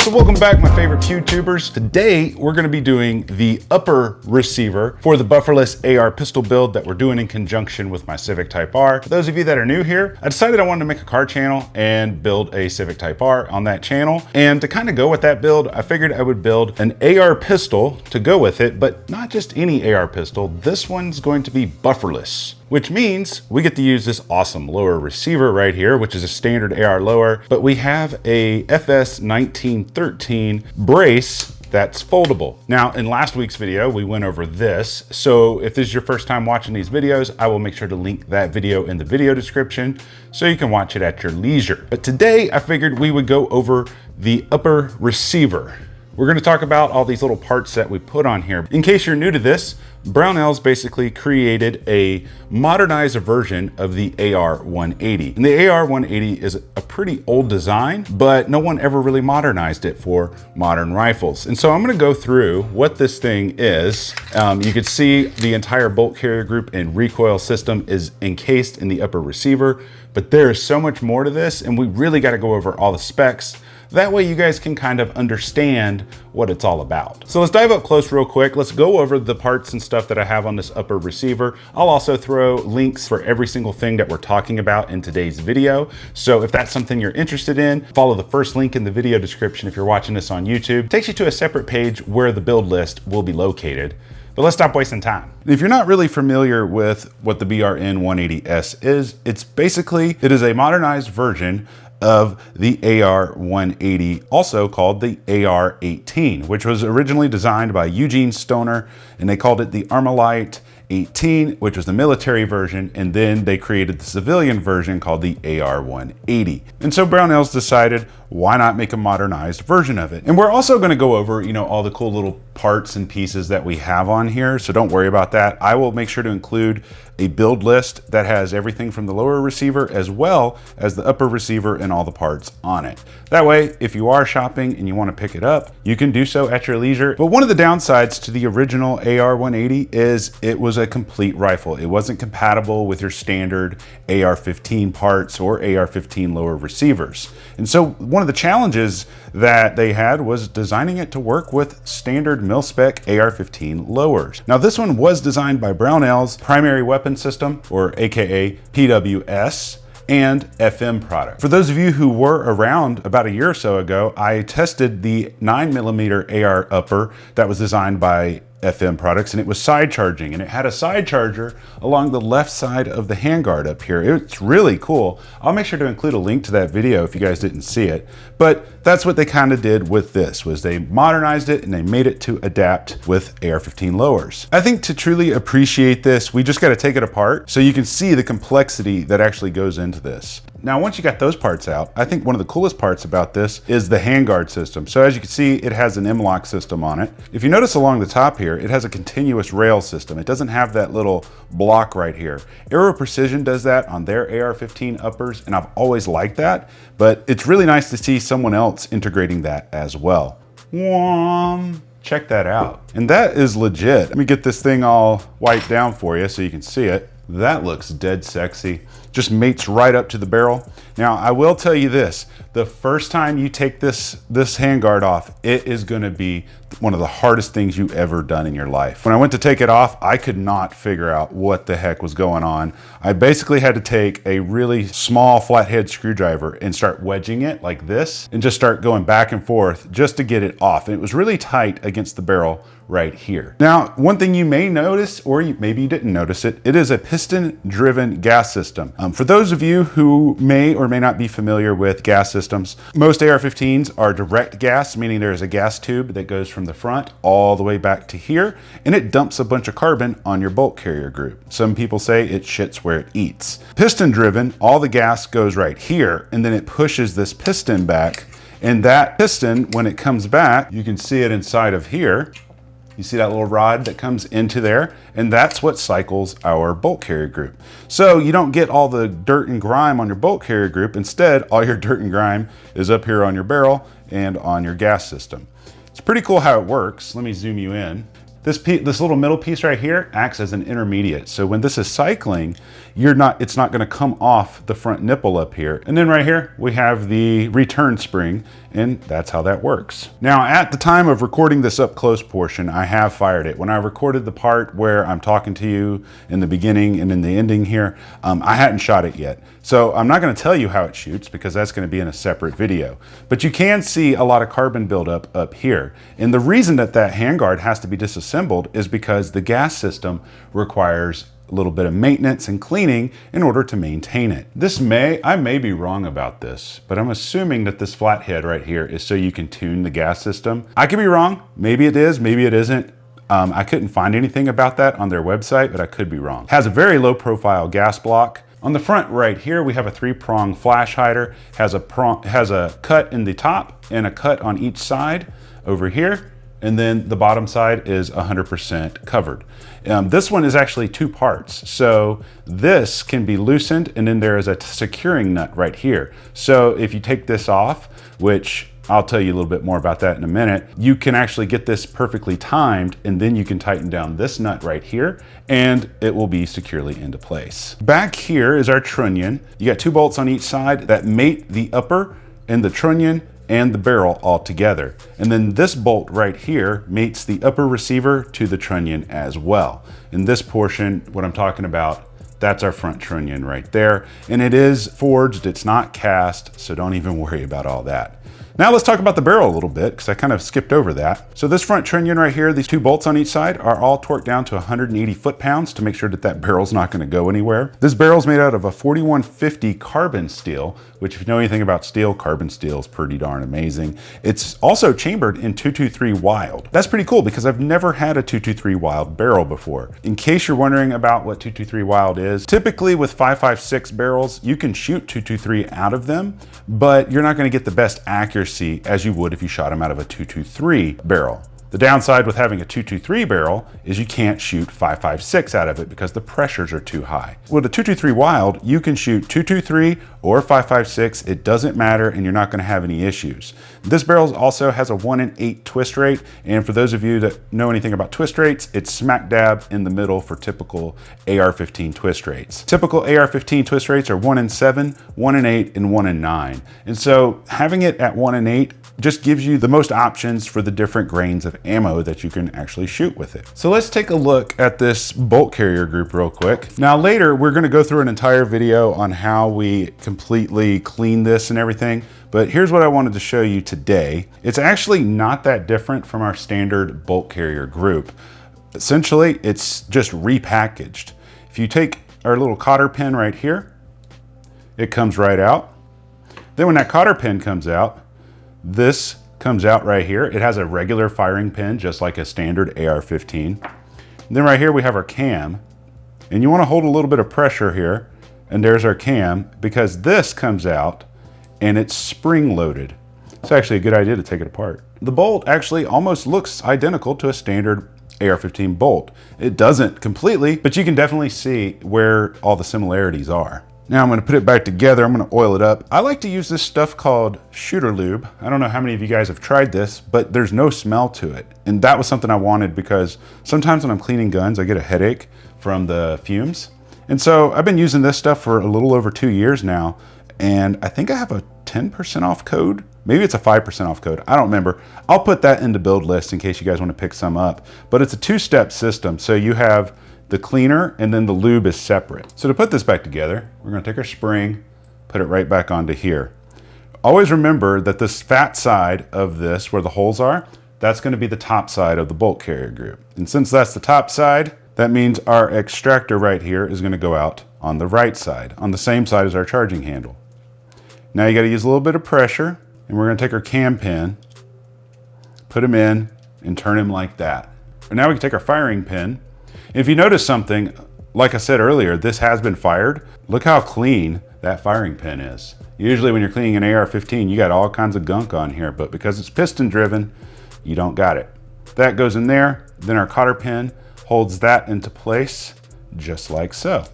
So welcome back, my favorite YouTubers. Today, we're gonna be doing the upper receiver for the bufferless AR pistol build that we're doing in conjunction with my Civic Type R. For those of you that are new here, I decided I wanted to make a car channel and build a Civic Type R on that channel. And to kind of go with that build, I figured I would build an AR pistol to go with it, but not just any AR pistol. This one's going to be bufferless, which means we get to use this awesome lower receiver right here, which is a standard AR lower, but we have a FS 1913 brace that's foldable. Now, in last week's video, we went over this. So if this is your first time watching these videos, I will make sure to link that video in the video description so you can watch it at your leisure. But today I figured we would go over the upper receiver. We're gonna talk about all these little parts that we put on here. In case you're new to this, Brownells basically created a modernized version of the AR-180. And the AR-180 is a pretty old design, but no one ever really modernized it for modern rifles. And so I'm gonna go through what this thing is. You can see the entire bolt carrier group and recoil system is encased in the upper receiver, but there is so much more to this, and we really gotta go over all the specs. That way you guys can kind of understand what it's all about. So let's dive up close real quick. Let's go over the parts and stuff that I have on this upper receiver. I'll also throw links for every single thing that we're talking about in today's video. So if that's something you're interested in, follow the first link in the video description if you're watching this on YouTube. It takes you to a separate page where the build list will be located. But let's stop wasting time. If you're not really familiar with what the BRN-180S is, it is a modernized version of the AR-180, also called the AR-18, which was originally designed by Eugene Stoner, and they called it the Armalite 18, which was the military version, and then they created the civilian version called the AR-180. And so Brownells decided, why not make a modernized version of it? And we're also gonna go over, all the cool little parts and pieces that we have on here, so don't worry about that. I will make sure to include a build list that has everything from the lower receiver as well as the upper receiver and all the parts on it. That way, if you are shopping and you wanna pick it up, you can do so at your leisure. But one of the downsides to the original AR-180 is it was a complete rifle. It wasn't compatible with your standard AR-15 parts or AR-15 lower receivers. And so one of the challenges that they had was designing it to work with standard mil-spec AR-15 lowers. Now this one was designed by Brownells Primary Weapon System, or AKA PWS, and FM product. For those of you who were around about a year or so ago, I tested the 9mm AR upper that was designed by FM products, and it was side charging, and it had a side charger along the left side of the handguard up here. It's really cool. I'll make sure to include a link to that video if you guys didn't see it, but that's what they kind of did with this, was they modernized it and they made it to adapt with AR-15 lowers. I think to truly appreciate this, we just got to take it apart so you can see the complexity that actually goes into this. Now, once you got those parts out, I think one of the coolest parts about this is the handguard system. So as you can see, it has an M-LOK system on it. If you notice along the top here, it has a continuous rail system. It doesn't have that little block right here. Aero Precision does that on their AR-15 uppers, and I've always liked that, but it's really nice to see someone else integrating that as well. Check that out. And that is legit. Let me get this thing all wiped down for you so you can see it. That looks dead sexy. Just mates right up to the barrel. Now, I will tell you this, the first time you take this handguard off, it is gonna be one of the hardest things you've ever done in your life. When I went to take it off, I could not figure out what the heck was going on. I basically had to take a really small flathead screwdriver and start wedging it like this and just start going back and forth just to get it off. And it was really tight against the barrel right here. Now, one thing you may notice, or maybe you didn't notice it, it is a piston-driven gas system. For those of you who may or may not be familiar with gas systems, most AR-15s are direct gas, meaning there's a gas tube that goes from the front all the way back to here, and it dumps a bunch of carbon on your bolt carrier group. Some people say it shits where it eats. Piston-driven, all the gas goes right here, and then it pushes this piston back, and that piston, when it comes back, you can see it inside of here. You see that little rod that comes into there, and that's what cycles our bolt carrier group. So you don't get all the dirt and grime on your bolt carrier group. Instead, all your dirt and grime is up here on your barrel and on your gas system. It's pretty cool how it works. Let me zoom you in. This little middle piece right here acts as an intermediate. So when this is cycling, it's not gonna come off the front nipple up here. And then right here, we have the return spring, and that's how that works. Now, at the time of recording this up close portion, I have fired it. When I recorded the part where I'm talking to you in the beginning and in the ending here, I hadn't shot it yet. So I'm not gonna tell you how it shoots because that's gonna be in a separate video. But you can see a lot of carbon buildup up here. And the reason that handguard has to be disassembled is because the gas system requires a little bit of maintenance and cleaning in order to maintain it. I may be wrong about this, but I'm assuming that this flathead right here is so you can tune the gas system. I could be wrong. Maybe it is, maybe it isn't. I couldn't find anything about that on their website, but I could be wrong. It has a very low profile gas block. On the front right here, we have a 3-prong flash hider. Has a cut in the top and a cut on each side over here. And then the bottom side is 100% covered. This one is actually 2 parts. So this can be loosened, and then there is a securing nut right here. So if you take this off, which I'll tell you a little bit more about that in a minute, you can actually get this perfectly timed, and then you can tighten down this nut right here, and it will be securely into place. Back here is our trunnion. You got 2 bolts on each side that mate the upper and the trunnion and the barrel all together. And then this bolt right here mates the upper receiver to the trunnion as well. In this portion, what I'm talking about, that's our front trunnion right there. And it is forged, it's not cast, so don't even worry about all that. Now let's talk about the barrel a little bit, because I kind of skipped over that. So this front trunnion right here, these 2 bolts on each side are all torqued down to 180 foot-pounds to make sure that that barrel's not going to go anywhere. This barrel's made out of a 4150 carbon steel, which if you know anything about steel, carbon steel is pretty darn amazing. It's also chambered in 223 Wild. That's pretty cool because I've never had a 223 Wild barrel before. In case you're wondering about what 223 Wild is, typically with 5.56 barrels, you can shoot 223 out of them, but you're not going to get the best accuracy as you would if you shot them out of a 223 barrel. The downside with having a 223 barrel is you can't shoot 5.56 out of it because the pressures are too high. With a 223 Wild, you can shoot 223 or 5.56, it doesn't matter, and you're not going to have any issues. This barrel also has a 1 in 8 twist rate, and for those of you that know anything about twist rates, it's smack dab in the middle for typical AR-15 twist rates. Typical AR-15 twist rates are 1 in 7, 1 in 8, and 1 in 9. And so having it at 1 in 8 just gives you the most options for the different grains of ammo that you can actually shoot with it. So let's take a look at this bolt carrier group real quick. Now later, we're gonna go through an entire video on how we completely clean this and everything, but here's what I wanted to show you today. It's actually not that different from our standard bolt carrier group. Essentially, it's just repackaged. If you take our little cotter pin right here, it comes right out. Then when that cotter pin comes out, this comes out right here. It has a regular firing pin, just like a standard AR-15. And then right here we have our cam, and you want to hold a little bit of pressure here, and there's our cam, because this comes out and it's spring loaded. It's actually a good idea to take it apart. The bolt actually almost looks identical to a standard AR-15 bolt. It doesn't completely, but you can definitely see where all the similarities are. Now I'm going to put it back together. I'm going to oil it up. I like to use this stuff called shooter lube. I don't know how many of you guys have tried this, but there's no smell to it. And that was something I wanted because sometimes when I'm cleaning guns, I get a headache from the fumes. And so I've been using this stuff for a little over 2 years now. And I think I have a 10% off code. Maybe it's a 5% off code. I don't remember. I'll put that in the build list in case you guys want to pick some up. But it's a 2-step system. So you have the cleaner and then the lube is separate. So to put this back together, we're going to take our spring, put it right back onto here. Always remember that this fat side of this, where the holes are, that's going to be the top side of the bolt carrier group. And since that's the top side, that means our extractor right here is going to go out on the right side, on the same side as our charging handle. Now you got to use a little bit of pressure, and we're going to take our cam pin, put him in, and turn him like that. And now we can take our firing pin. If you notice something, like I said earlier, this has been fired. Look how clean that firing pin is. Usually when you're cleaning an AR-15, you got all kinds of gunk on here, but because it's piston driven, you don't got it. That goes in there, then our cotter pin holds that into place, just like so.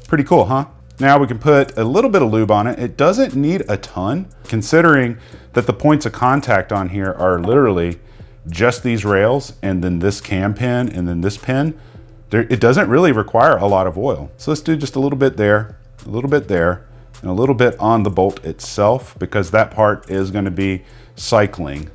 Pretty cool, huh? Now we can put a little bit of lube on it. It doesn't need a ton, considering that the points of contact on here are literally just these rails and then this cam pin and then this pin, it doesn't really require a lot of oil. So let's do just a little bit there, a little bit there, and a little bit on the bolt itself, because that part is going to be cycling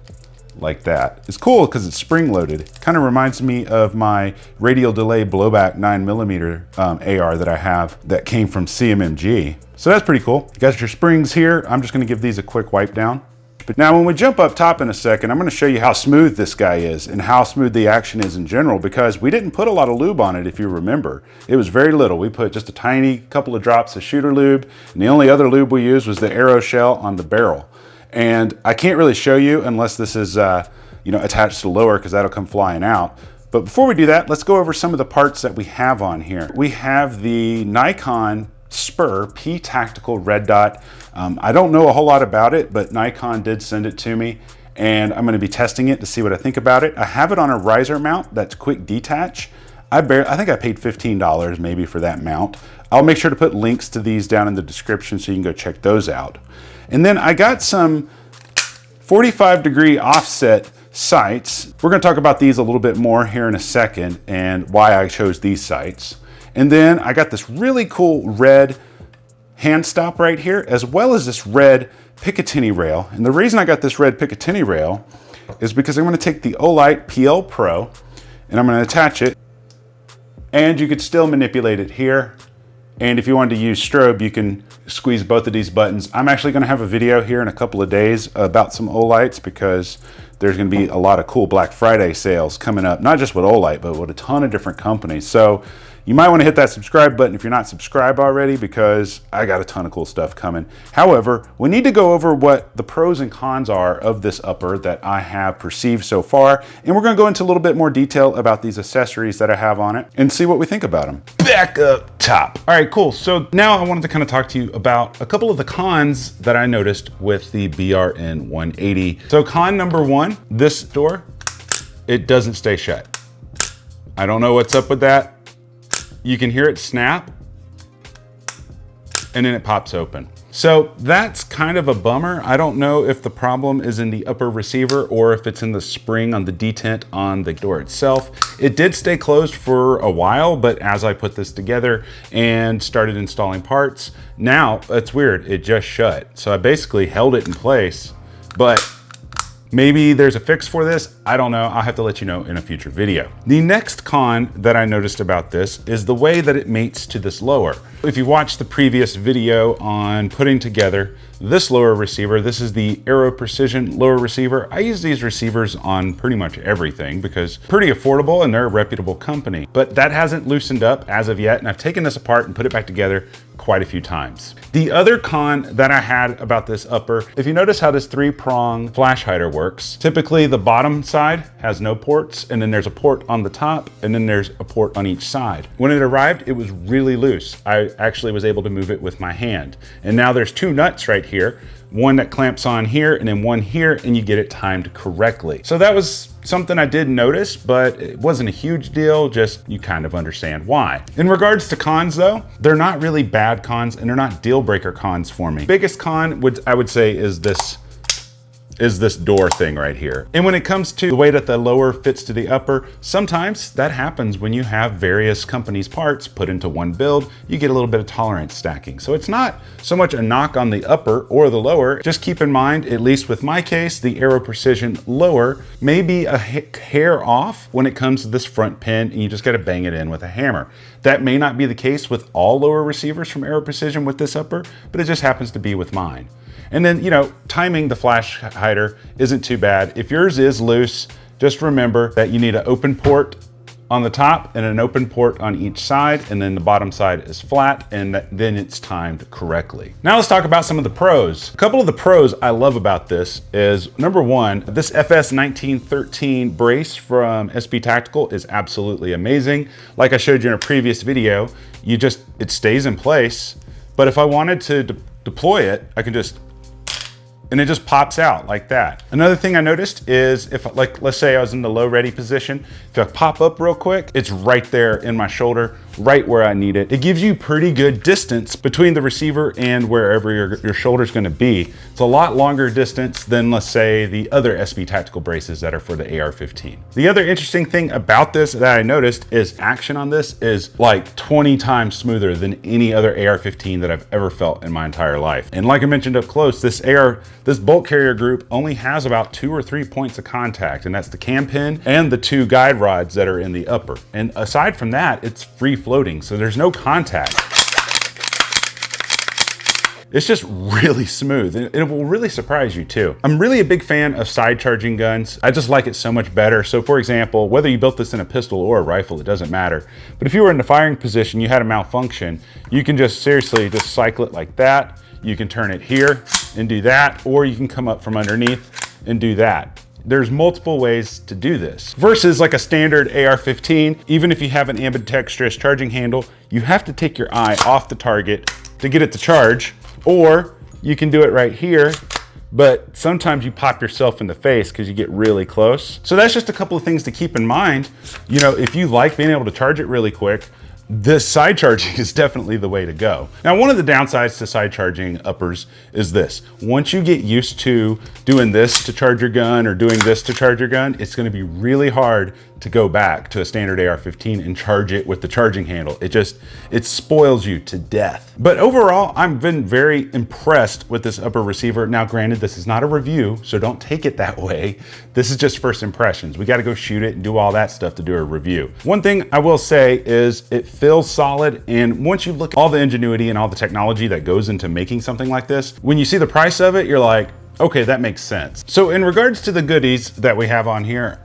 like that. It's cool because it's spring loaded. Kind of reminds me of my radial delay blowback 9mm AR that I have that came from CMMG. So that's pretty cool. You got your springs here. I'm just going to give these a quick wipe down. But now when we jump up top in a second, I'm going to show you how smooth this guy is and how smooth the action is in general, because we didn't put a lot of lube on it, if you remember. It was very little. We put just a tiny couple of drops of shooter lube, and the only other lube we used was the arrow shell on the barrel. And I can't really show you unless this is attached to the lower, because that'll come flying out. But before we do that, let's go over some of the parts that we have on here. We have the Nikon Spur P Tactical Red Dot. I don't know a whole lot about it, but Nikon did send it to me, and I'm going to be testing it to see what I think about it. I have it on a riser mount that's quick detach. I think I paid $15 maybe for that mount. I'll make sure to put links to these down in the description so you can go check those out. And then I got some 45-degree offset sights. We're going to talk about these a little bit more here in a second and why I chose these sights. And then I got this really cool red hand stop right here, as well as this red Picatinny rail. And the reason I got this red Picatinny rail is because I'm going to take the Olight PL Pro and I'm going to attach it. And you could still manipulate it here. And if you wanted to use strobe, you can squeeze both of these buttons. I'm actually going to have a video here in a couple of days about some Olights, because there's going to be a lot of cool Black Friday sales coming up, not just with Olight, but with a ton of different companies. So you might want to hit that subscribe button if you're not subscribed already, because I got a ton of cool stuff coming. However, we need to go over what the pros and cons are of this upper that I have perceived so far. And we're going to go into a little bit more detail about these accessories that I have on it and see what we think about them. Back up top. All right, cool. So now I wanted to kind of talk to you about a couple of the cons that I noticed with the BRN-180. So con number one, this door, it doesn't stay shut. I don't know what's up with that. You can hear it snap and then it pops open. So that's kind of a bummer. I don't know if the problem is in the upper receiver or if it's in the spring on the detent on the door itself. It did stay closed for a while, but as I put this together and started installing parts, now it's weird, it just shut. So I basically held it in place, but maybe there's a fix for this. I don't know. I'll have to let you know in a future video. The next con that I noticed about this is the way that it mates to this lower. If you watched the previous video on putting together this lower receiver, this is the Aero Precision lower receiver. I use these receivers on pretty much everything because pretty affordable and they're a reputable company. But that hasn't loosened up as of yet, and I've taken this apart and put it back together quite a few times. The other con that I had about this upper, if you notice how this 3-prong flash hider works, typically the bottom side has no ports, and then there's a port on the top, and then there's a port on each side. When it arrived, it was really loose. I actually was able to move it with my hand. And now there's two nuts right here, one that clamps on here and then one here, and you get it timed correctly. So that was something I did notice, but it wasn't a huge deal, just you kind of understand why. In regards to cons though, they're not really bad cons and they're not deal breaker cons for me. Biggest con I would say is this door thing right here. And when it comes to the way that the lower fits to the upper, sometimes that happens when you have various companies' parts put into one build, you get a little bit of tolerance stacking. So it's not so much a knock on the upper or the lower. Just keep in mind, at least with my case, the Aero Precision lower may be a hair off when it comes to this front pin, and you just gotta bang it in with a hammer. That may not be the case with all lower receivers from Aero Precision with this upper, but it just happens to be with mine. And then, you know, timing the flash hider isn't too bad. If yours is loose, just remember that you need an open port on the top and an open port on each side, and then the bottom side is flat, and then it's timed correctly. Now let's talk about some of the pros. A couple of the pros I love about this is, number one, this FS 1913 brace from SP Tactical is absolutely amazing. Like I showed you in a previous video, it stays in place, but if I wanted to deploy it, I can and it just pops out like that. Another thing I noticed is let's say I was in the low ready position, if I pop up real quick, it's right there in my shoulder right where I need it. It gives you pretty good distance between the receiver and wherever your shoulder's gonna be. It's a lot longer distance than, let's say, the other SB tactical braces that are for the AR-15. The other interesting thing about this that I noticed is action on this is like 20 times smoother than any other AR-15 that I've ever felt in my entire life. And like I mentioned up close, this bolt carrier group only has about 2 or 3 points of contact, and that's the cam pin and the 2 guide rods that are in the upper. And aside from that, it's free floating, so there's no contact. It's just really smooth, and it will really surprise you too. I'm really a big fan of side charging guns. I just like it so much better. So for example, whether you built this in a pistol or a rifle, it doesn't matter. But if you were in the firing position, you had a malfunction, you can just seriously just cycle it like that. You can turn it here and do that, or you can come up from underneath and do that. There's multiple ways to do this. Versus like a standard AR-15, even if you have an ambidextrous charging handle, you have to take your eye off the target to get it to charge, or you can do it right here, but sometimes you pop yourself in the face because you get really close. So that's just a couple of things to keep in mind. You know, if you like being able to charge it really quick, this side charging is definitely the way to go. Now, one of the downsides to side charging uppers is this. Once you get used to doing this to charge your gun or doing this to charge your gun, it's gonna be really hard to go back to a standard AR-15 and charge it with the charging handle. It spoils you to death. But overall, I've been very impressed with this upper receiver. Now, granted, this is not a review, so don't take it that way. This is just first impressions. We gotta go shoot it and do all that stuff to do a review. One thing I will say is it feels solid, and once you look at all the ingenuity and all the technology that goes into making something like this, when you see the price of it, you're like, okay, that makes sense. So in regards to the goodies that we have on here,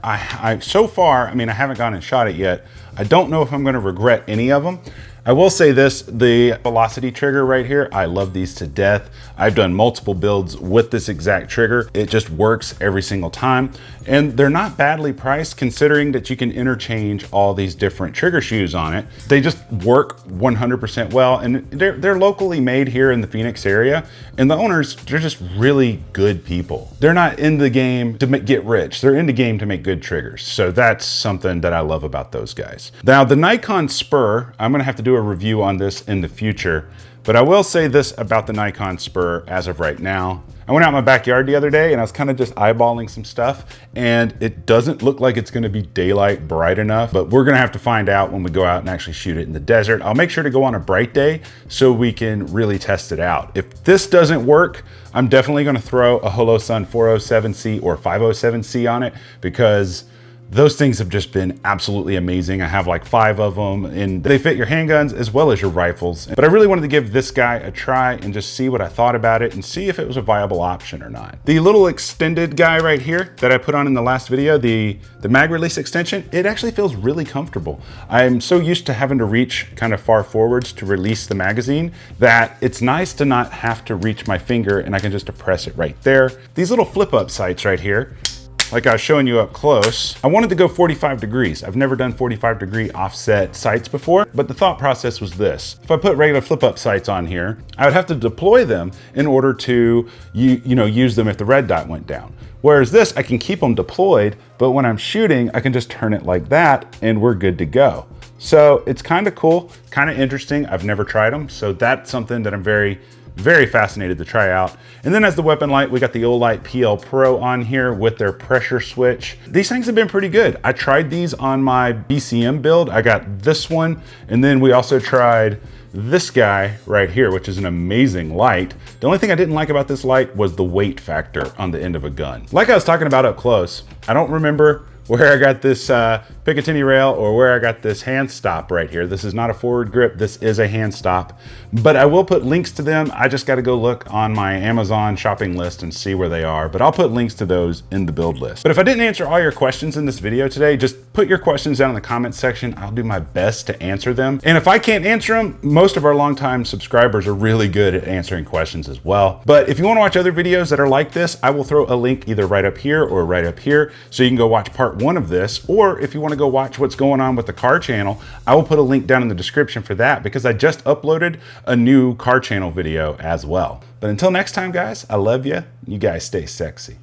so far, I mean, I haven't gone and shot it yet. I don't know if I'm gonna regret any of them. I will say this, the velocity trigger right here, I love these to death. I've done multiple builds with this exact trigger. It just works every single time. And they're not badly priced considering that you can interchange all these different trigger shoes on it. They just work 100% well, and they're locally made here in the Phoenix area. And the owners, they're just really good people. They're not in the game to get rich. They're in the game to make good triggers. So that's something that I love about those guys. Now the Nikon Spur, I'm gonna have to do a review on this in the future, but I will say this about the Nikon Spur as of right now. I went out in my backyard the other day and I was kind of just eyeballing some stuff, and it doesn't look like it's gonna be daylight bright enough, but we're gonna have to find out when we go out and actually shoot it in the desert. I'll make sure to go on a bright day so we can really test it out. If this doesn't work, I'm definitely gonna throw a Holosun 407C or 507C on it, because those things have just been absolutely amazing. I have like 5 of them, and they fit your handguns as well as your rifles. But I really wanted to give this guy a try and just see what I thought about it and see if it was a viable option or not. The little extended guy right here that I put on in the last video, the mag release extension, it actually feels really comfortable. I'm so used to having to reach kind of far forwards to release the magazine that it's nice to not have to reach my finger, and I can just depress it right there. These little flip up sights right here, like I was showing you up close, I wanted to go 45 degrees. I've never done 45-degree offset sights before, but the thought process was this. If I put regular flip-up sights on here, I would have to deploy them in order to use them if the red dot went down. Whereas this, I can keep them deployed, but when I'm shooting, I can just turn it like that and we're good to go. So it's kind of cool, kind of interesting. I've never tried them, so that's something that I'm very fascinated to try out. And then as the weapon light, we got the Olight PL Pro on here with their pressure switch. These things have been pretty good. I tried these on my BCM build. I got this one, and then we also tried this guy right here, which is an amazing light. The only thing I didn't like about this light was the weight factor on the end of a gun. Like I was talking about up close, I don't remember where I got this Picatinny rail or where I got this hand stop right here. This is not a forward grip, this is a hand stop, but I will put links to them. I just got to go look on my Amazon shopping list and see where they are, but I'll put links to those in the build list. But if I didn't answer all your questions in this video today, just put your questions down in the comment section. I'll do my best to answer them. And if I can't answer them, most of our longtime subscribers are really good at answering questions as well. But if you want to watch other videos that are like this, I will throw a link either right up here or right up here, so you can go watch part 1 of this, or if you want to go watch what's going on with the car channel, I will put a link down in the description for that, because I just uploaded a new car channel video as well. But until next time, guys, I love you. You guys stay sexy.